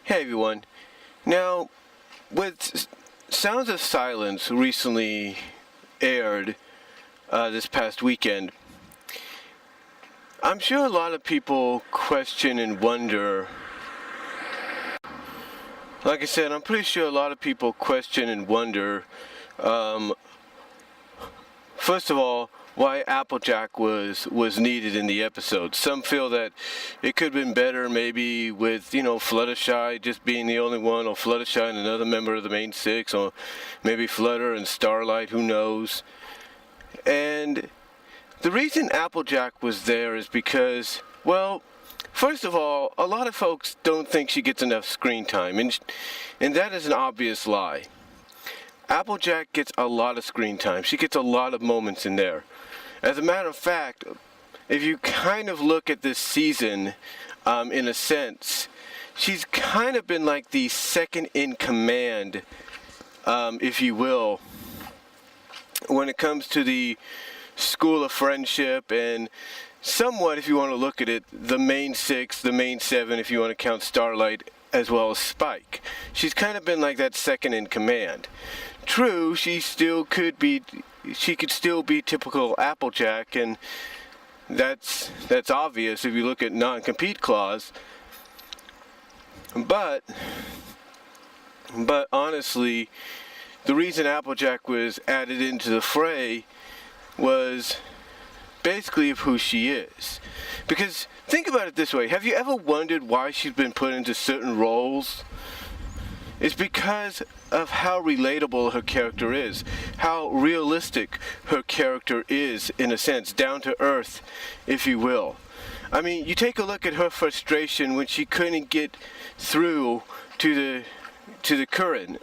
Hey everyone. Now, with Sounds of Silence recently aired this past weekend, I'm sure a lot of people question and wonder. Like I said, I'm pretty sure a lot of people question and wonder, first of all, why Applejack was needed in the episode. Some feel that it could have been better maybe with, Fluttershy just being the only one, or Fluttershy and another member of the main six, or maybe Flutter and Starlight, who knows. And the reason Applejack was there is because, well, first of all, a lot of folks don't think she gets enough screen time, and that is an obvious lie. Applejack gets a lot of screen time. She gets a lot of moments in there. As a matter of fact, if you kind of look at this season, in a sense, she's kind of been like the second in command, if you will, when it comes to the School of Friendship, and somewhat, if you want to look at it, the main six, the main seven, if you want to count Starlight, as well as Spike. She's kind of been like that second in command. True, she could still be typical Applejack, and that's obvious if you look at non-compete clause. But honestly, the reason Applejack was added into the fray was basically of who she is. Because think about it this way, have you ever wondered why she's been put into certain roles? It's because of how relatable her character is, how realistic her character is, in a sense, down to earth, if you will. I mean, you take a look at her frustration when she couldn't get through to the Corinne,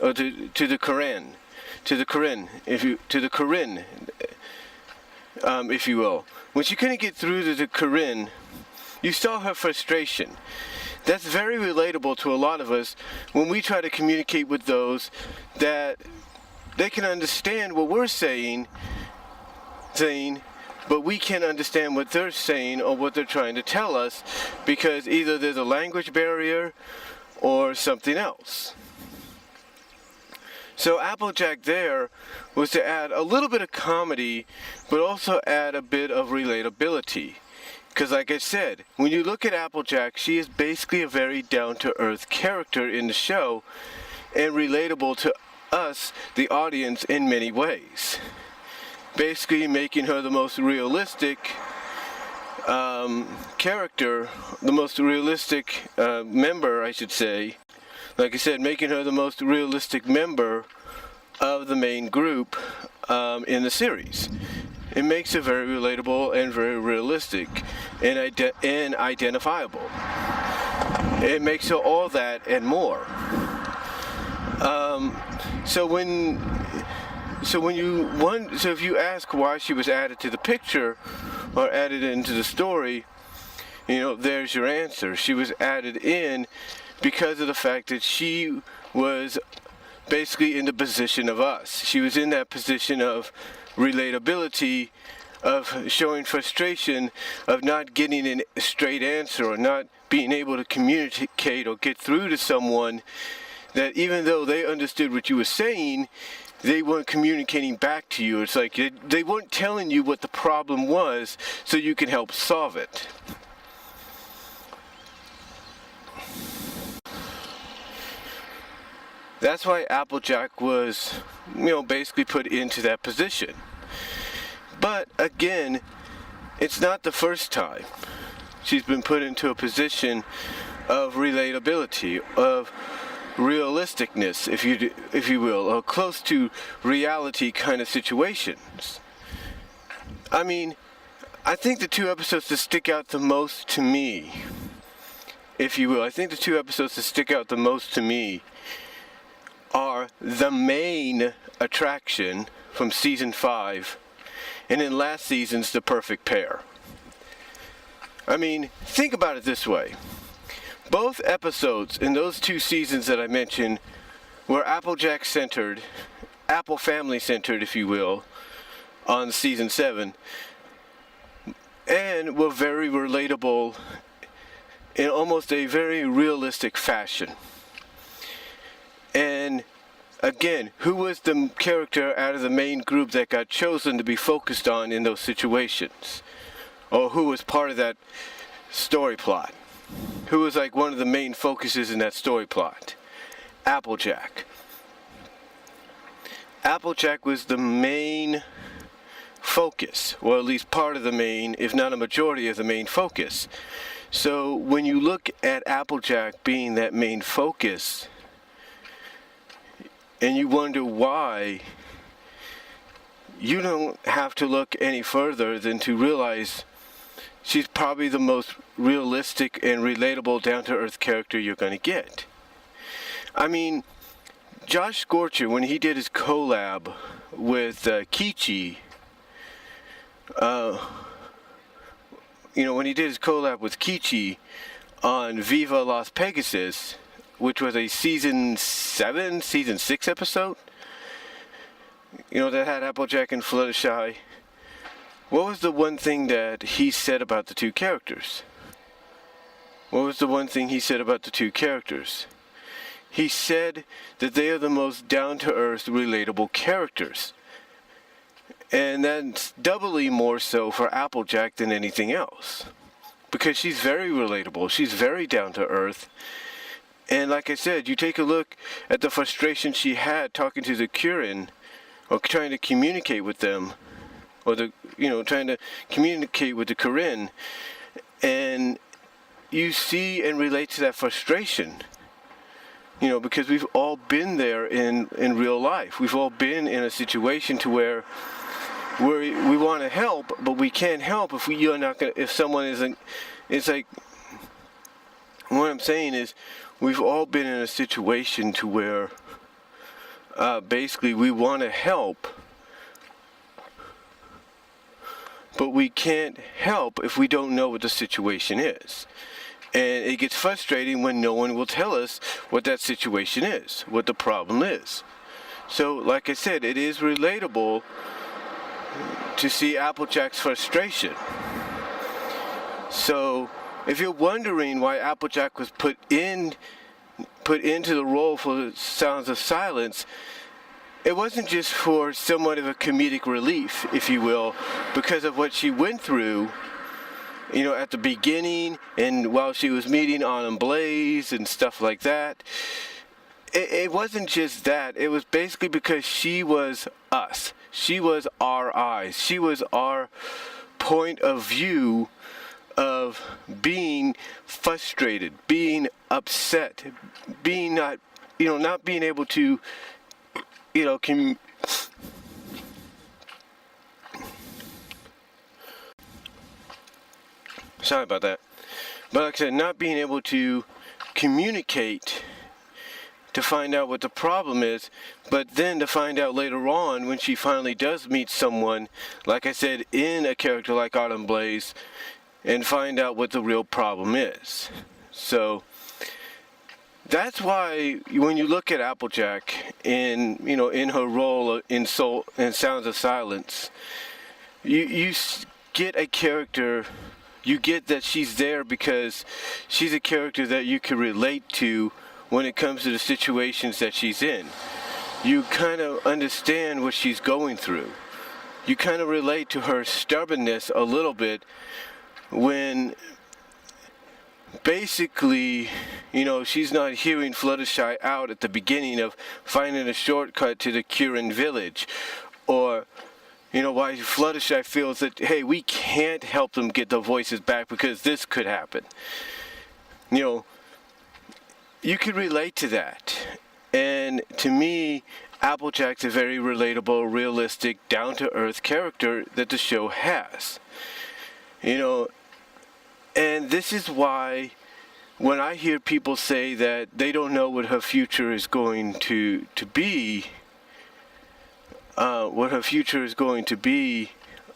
if you will. When she couldn't get through to the Corinne, you saw her frustration. That's very relatable to a lot of us when we try to communicate with those that they can understand what we're saying, but we can't understand what they're saying or what they're trying to tell us, because either there's a language barrier or something else. So Applejack there was to add a little bit of comedy, but also add a bit of relatability. Because like I said, when you look at Applejack, she is basically a very down-to-earth character in the show, and relatable to us, the audience, in many ways. Basically making her the most realistic character, the most realistic member, I should say. Like I said, making her the most realistic member of the main group in the series. It makes her very relatable and very realistic and identifiable. It makes her all that and more. So if you ask why she was added to the picture or added into the story, there's your answer. She was added in because of the fact that she was basically in the position of us. She was in that position of relatability, of showing frustration, of not getting a straight answer, or not being able to communicate or get through to someone, that even though they understood what you were saying, they weren't communicating back to you. It's like they weren't telling you what the problem was so you can help solve it. That's why Applejack was, basically put into that position. But again, it's not the first time she's been put into a position of relatability, of realisticness, if you will, or close to reality kind of situations. I mean, I think the two episodes that stick out the most to me, if you will, are the main attraction from season 5, and in last season's The Perfect Pair. I mean, think about it this way. Both episodes in those two seasons that I mentioned were Applejack centered, Apple family centered, if you will, on season 7, and were very relatable in almost a very realistic fashion. And again, who was the character out of the main group that got chosen to be focused on in those situations? Or who was part of that story plot? Who was like one of the main focuses in that story plot? Applejack. Applejack was the main focus, or at least part of the main, if not a majority of the main focus. So when you look at Applejack being that main focus, and you wonder why, you don't have to look any further than to realize she's probably the most realistic and relatable, down-to-earth character you're going to get. I mean, Josh Scorcher, when he did his collab with Kichi, when he did his collab with Kichi on Viva Las Pegasus, which was a season 6 episode, that had Applejack and Fluttershy. What was the one thing that he said about the two characters? He said that they are the most down-to-earth, relatable characters. And that's doubly more so for Applejack than anything else. Because she's very relatable, she's very down-to-earth. And like I said, you take a look at the frustration she had talking to the Kurin, or trying to communicate with them, or trying to communicate with the Kurin, and you see and relate to that frustration. Because we've all been there in real life. We've all been in a situation to where we want to help, but we can't help if someone isn't. It's like, what I'm saying is, we've all been in a situation to where basically we want to help, but we can't help if we don't know what the situation is. And it gets frustrating when no one will tell us what that situation is, what the problem is. So, like I said, it is relatable to see Applejack's frustration. So, if you're wondering why Applejack was put into the role for Sounds of Silence, it wasn't just for somewhat of a comedic relief, if you will, because of what she went through, at the beginning and while she was meeting Autumn Blaze and stuff like that. It wasn't just that. It was basically because she was us. She was our eyes. She was our point of view of being frustrated, being upset, being not being able to, sorry about that. But like I said, not being able to communicate to find out what the problem is, but then to find out later on when she finally does meet someone, like I said, in a character like Autumn Blaze, and find out what the real problem is. So that's why when you look at Applejack in her role in Sounds of Silence, you get a character. You get that she's there because she's a character that you can relate to when it comes to the situations that she's in. You kind of understand what she's going through. You kind of relate to her stubbornness a little bit when basically, she's not hearing Fluttershy out at the beginning of finding a shortcut to the Kurin village, or why Fluttershy feels that, hey, we can't help them get their voices back because this could happen. You could relate to that. And to me, Applejack's a very relatable, realistic, down-to-earth character that the show has. And this is why when I hear people say that they don't know what her future is going to be,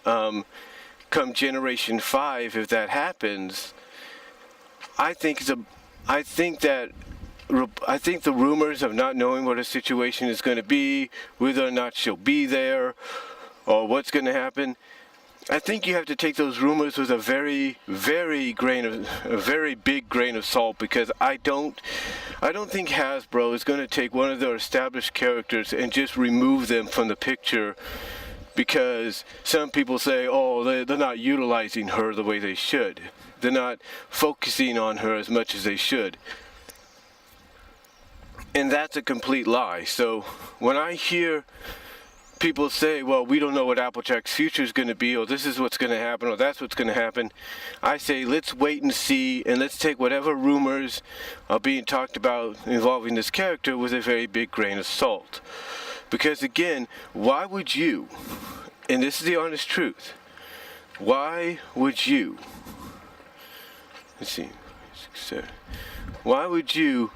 come Generation 5, if that happens, I think the rumors of not knowing what her situation is going to be, whether or not she'll be there, or what's going to happen, I think you have to take those rumors with a very big grain of salt, because I don't think Hasbro is going to take one of their established characters and just remove them from the picture because some people say, oh, they're not utilizing her the way they should. They're not focusing on her as much as they should. And that's a complete lie. So when I hear people say, well, we don't know what AppleJack's future is going to be, or this is what's going to happen, or that's what's going to happen, I say let's wait and see, and let's take whatever rumors are being talked about involving this character with a very big grain of salt. Because again, why would you, and this is the honest truth, why would you, why would you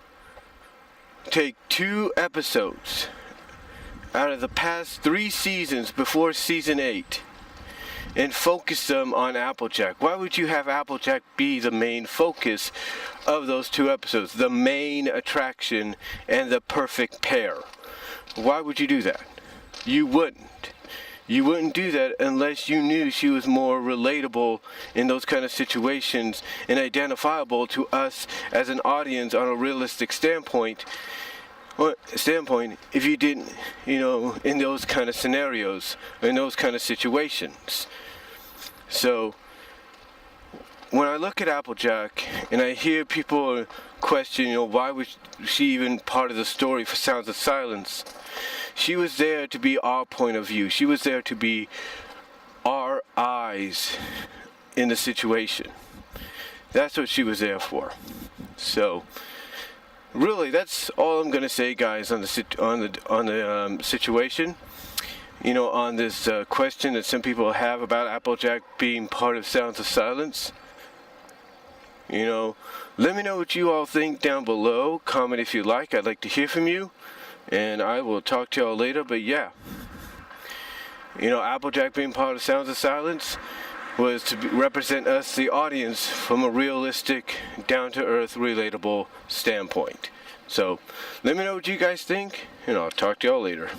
take 2 episodes out of the past 3 seasons before season 8 and focus them on AppleJack? Why would you have AppleJack be the main focus of those 2 episodes, the main attraction and the perfect pair? Why would you do that? You wouldn't. You wouldn't do that unless you knew she was more relatable in those kind of situations and identifiable to us as an audience on a realistic standpoint. If you didn't, in those kind of scenarios, in those kind of situations. So when I look at AppleJack and I hear people question, why was she even part of the story for Sounds of Silence? She was there to be our point of view. She was there to be our eyes in the situation. That's what she was there for. So really, that's all I'm going to say, guys, on the situation. On this question that some people have about AppleJack being part of Sounds of Silence. Let me know what you all think down below. Comment if you like. I'd like to hear from you. And I will talk to y'all later. But yeah, AppleJack being part of Sounds of Silence was to represent us, the audience, from a realistic, down-to-earth, relatable standpoint. So let me know what you guys think, and I'll talk to y'all later.